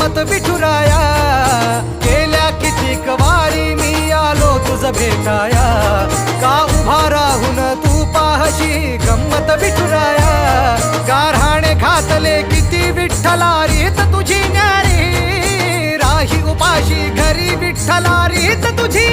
गंमत विठुराया, गेल्या कितीक वारी मी आलो तुझ भेटाया, का उभा राहून तू पाहशी गंमत विठुराया, गारहाणे घातले किती विठ्ठला रीत तुझी न्यारी, राही उपाशी घरी विठ्ठला रीत तुझी